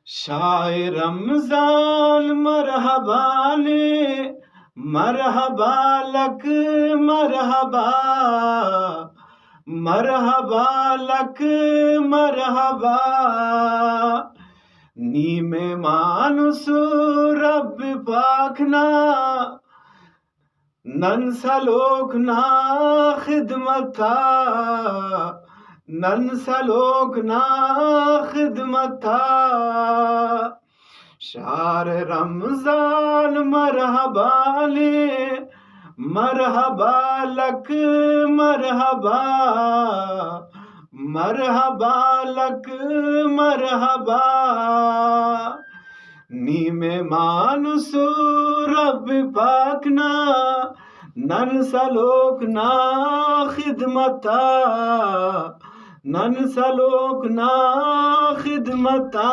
شاہ رمضان مرحبا لے، مرحبا لک مرحبا، مرحبا لک مرحبا، نیم مانس رب پاکنا، نن سلوکنا خدمتا، نن سلوکنا خدمتا، شہر رمضان مرحبا لے، مرحبا لک مرحبا، مرحبا لک مرحبا، نیم مانس رب پاکنا، نن سلوکنا خدمتا، نن سلوکنا خدمتا۔